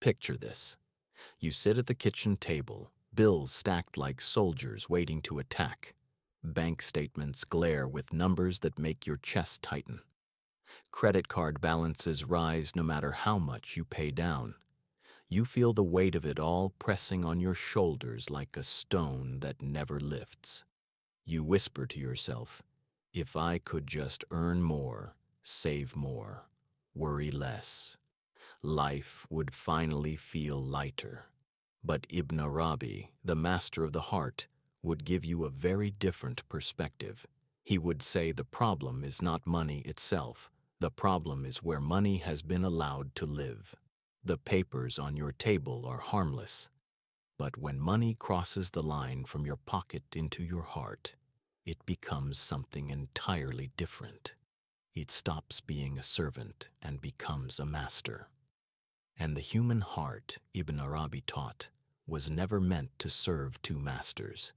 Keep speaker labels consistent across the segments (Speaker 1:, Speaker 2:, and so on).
Speaker 1: Picture this. You sit at the kitchen table, bills stacked like soldiers waiting to attack. Bank statements glare with numbers that make your chest tighten. Credit card balances rise no matter how much you pay down. You feel the weight of it all pressing on your shoulders like a stone that never lifts. You whisper to yourself, "If I could just earn more, save more, worry less, life would finally feel lighter." But Ibn Arabi, the master of the heart, would give you a very different perspective. He would say the problem is not money itself. The problem is where money has been allowed to live. The papers on your table are harmless. But when money crosses the line from your pocket into your heart, it becomes something entirely different. It stops being a servant and becomes a master. And the human heart, Ibn Arabi taught, was never meant to serve two masters.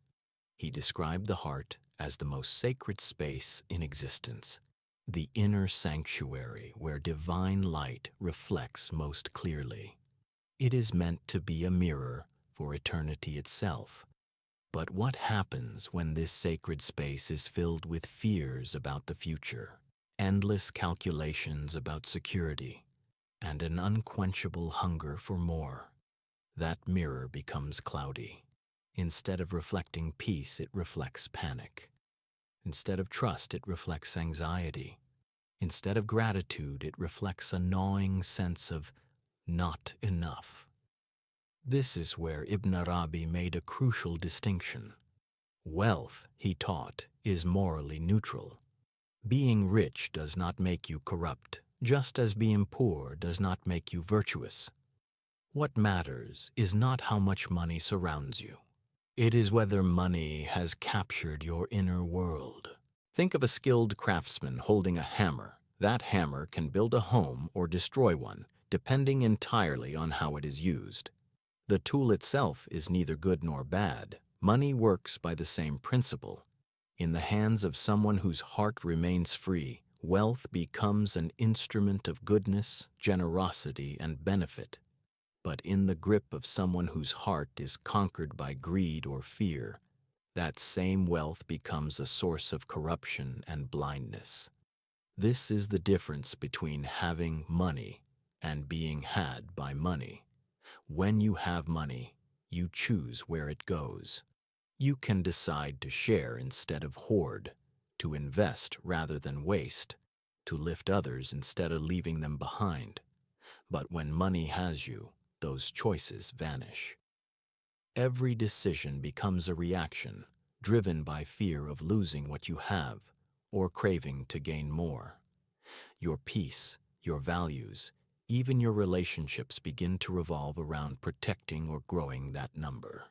Speaker 1: He described the heart as the most sacred space in existence, the inner sanctuary where divine light reflects most clearly. It is meant to be a mirror for eternity itself. But what happens when this sacred space is filled with fears about the future, endless calculations about security, and an unquenchable hunger for more? That mirror becomes cloudy. Instead of reflecting peace, it reflects panic. Instead of trust, it reflects anxiety. Instead of gratitude, it reflects a gnawing sense of not enough. This is where Ibn Arabi made a crucial distinction. Wealth, he taught, is morally neutral. Being rich does not make you corrupt, just as being poor does not make you virtuous. What matters is not how much money surrounds you. It is whether money has captured your inner world. Think of a skilled craftsman holding a hammer. That hammer can build a home or destroy one, depending entirely on how it is used. The tool itself is neither good nor bad. Money works by the same principle. In the hands of someone whose heart remains free, wealth becomes an instrument of goodness, generosity, and benefit. But in the grip of someone whose heart is conquered by greed or fear, that same wealth becomes a source of corruption and blindness. This is the difference between having money and being had by money. When you have money, you choose where it goes. You can decide to share instead of hoard, to invest rather than waste, to lift others instead of leaving them behind. But when money has you, those choices vanish. Every decision becomes a reaction, driven by fear of losing what you have or craving to gain more. Your peace, your values, even your relationships begin to revolve around protecting or growing that number.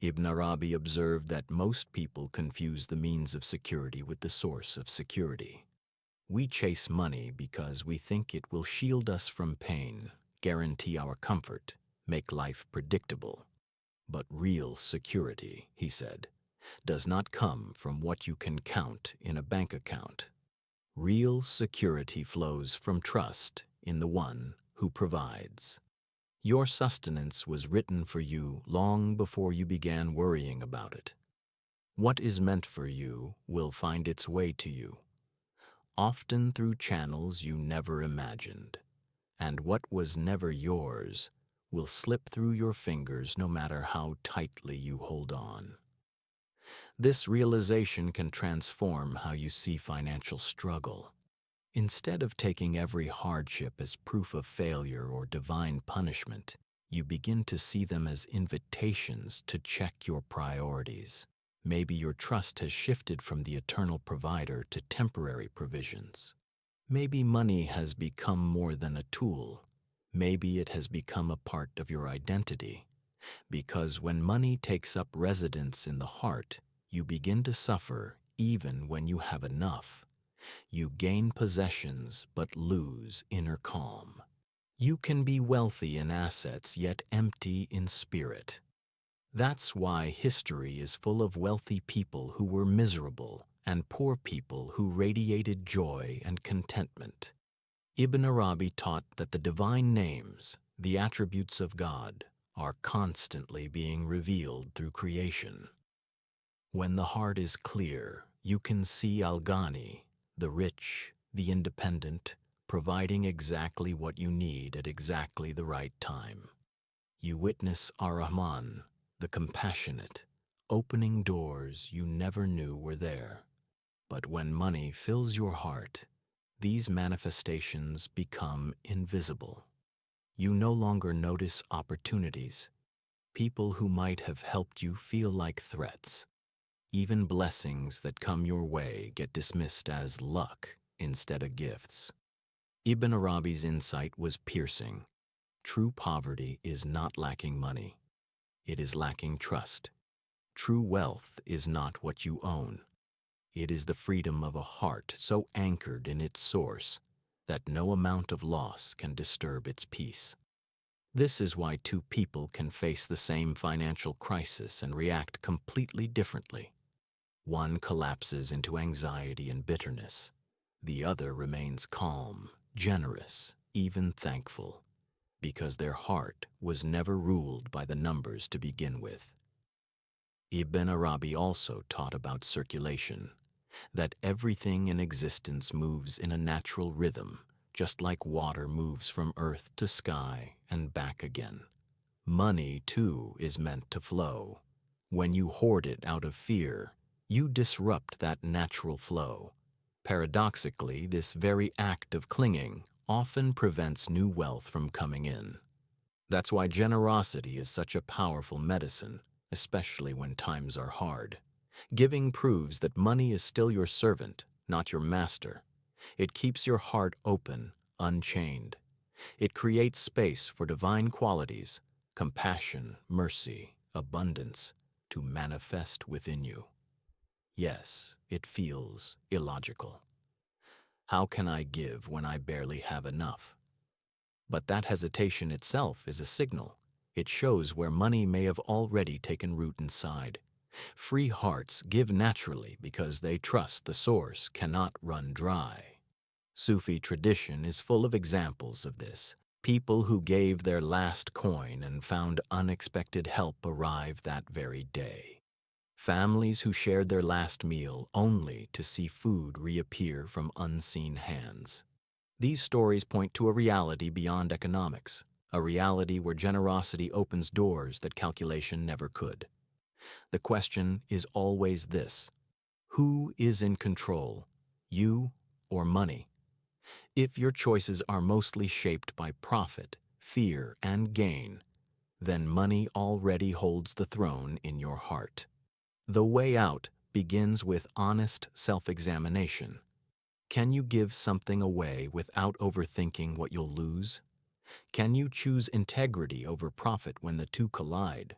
Speaker 1: Ibn Arabi observed that most people confuse the means of security with the source of security. We chase money because we think it will shield us from pain, guarantee our comfort, make life predictable. But real security, he said, does not come from what you can count in a bank account. Real security flows from trust in the one who provides. Your sustenance was written for you long before you began worrying about it. What is meant for you will find its way to you, often through channels you never imagined. And what was never yours will slip through your fingers no matter how tightly you hold on. This realization can transform how you see financial struggle. Instead of taking every hardship as proof of failure or divine punishment, you begin to see them as invitations to check your priorities. Maybe your trust has shifted from the eternal provider to temporary provisions. Maybe money has become more than a tool. Maybe it has become a part of your identity. Because when money takes up residence in the heart, you begin to suffer even when you have enough. You gain possessions but lose inner calm. You can be wealthy in assets yet empty in spirit. That's why history is full of wealthy people who were miserable and poor people who radiated joy and contentment. Ibn Arabi taught that the divine names, The attributes of God are constantly being revealed through creation. When the heart is clear, you can see Al-Ghani, the rich, the independent, providing exactly what you need at exactly the right time. You witness Ar-Rahman, the compassionate, opening doors you never knew were there. But when money fills your heart, these manifestations become invisible. You no longer notice opportunities. People who might have helped you feel like threats. Even blessings that come your way get dismissed as luck instead of gifts. Ibn Arabi's insight was piercing. True poverty is not lacking money. It is lacking trust. True wealth is not what you own. It is the freedom of a heart so anchored in its source that no amount of loss can disturb its peace. This is why two people can face the same financial crisis and react completely differently. One collapses into anxiety and bitterness. The other remains calm, generous, even thankful, because their heart was never ruled by the numbers to begin with. Ibn Arabi also taught about circulation, that everything in existence moves in a natural rhythm, just like water moves from earth to sky and back again. Money, too, is meant to flow. When you hoard it out of fear, you disrupt that natural flow. Paradoxically, this very act of clinging often prevents new wealth from coming in. That's why generosity is such a powerful medicine, especially when times are hard. Giving proves that money is still your servant, not your master. It keeps your heart open, unchained. It creates space for divine qualities, compassion, mercy, abundance, to manifest within you. Yes, it feels illogical. How can I give when I barely have enough? But that hesitation itself is a signal. It shows where money may have already taken root inside. Free hearts give naturally because they trust the source cannot run dry. Sufi tradition is full of examples of this. People who gave their last coin and found unexpected help arrive that very day. Families who shared their last meal only to see food reappear from unseen hands. These stories point to a reality beyond economics, a reality where generosity opens doors that calculation never could. The question is always this: who is in control, you or money? If your choices are mostly shaped by profit, fear, and gain, then money already holds the throne in your heart. The way out begins with honest self-examination. Can you give something away without overthinking what you'll lose? Can you choose integrity over profit when the two collide?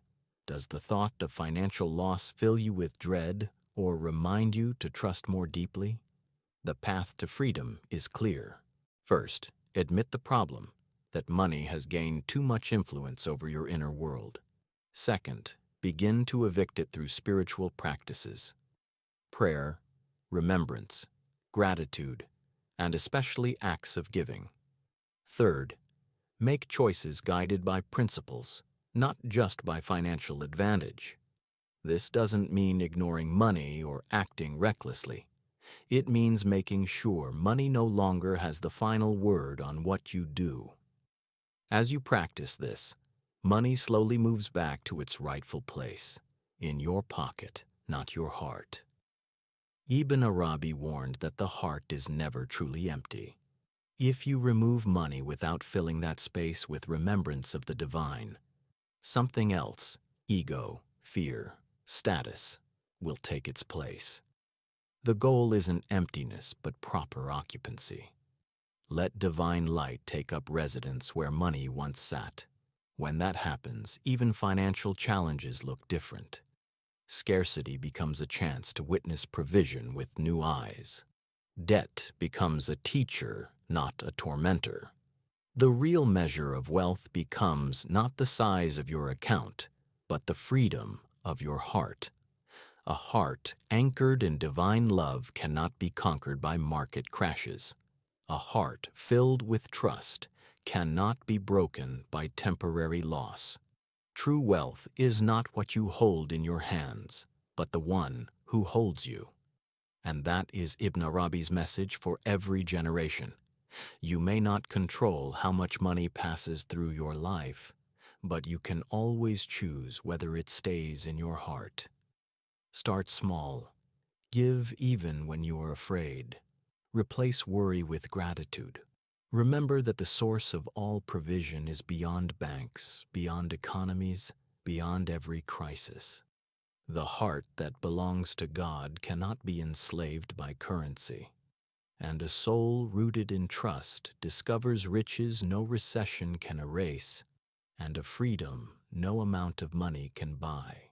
Speaker 1: Does the thought of financial loss fill you with dread or remind you to trust more deeply? The path to freedom is clear. First, admit the problem, that money has gained too much influence over your inner world. Second, begin to evict it through spiritual practices. Prayer, remembrance, gratitude, and especially acts of giving. Third, make choices guided by principles, not just by financial advantage. This doesn't mean ignoring money or acting recklessly. It means making sure money no longer has the final word on what you do. As you practice this, money slowly moves back to its rightful place, in your pocket, not your heart. Ibn Arabi warned that the heart is never truly empty. If you remove money without filling that space with remembrance of the divine, something else, ego, fear, status, will take its place. The goal isn't emptiness, but proper occupancy. Let divine light take up residence where money once sat. When that happens, even financial challenges look different. Scarcity becomes a chance to witness provision with new eyes. Debt becomes a teacher, not a tormentor. The real measure of wealth becomes not the size of your account, but the freedom of your heart. A heart anchored in divine love cannot be conquered by market crashes. A heart filled with trust cannot be broken by temporary loss. True wealth is not what you hold in your hands, but the one who holds you. And that is Ibn Arabi's message for every generation. You may not control how much money passes through your life, but you can always choose whether it stays in your heart. Start small. Give even when you are afraid. Replace worry with gratitude. Remember that the source of all provision is beyond banks, beyond economies, beyond every crisis. The heart that belongs to God cannot be enslaved by currency, and a soul rooted in trust discovers riches no recession can erase, and a freedom no amount of money can buy.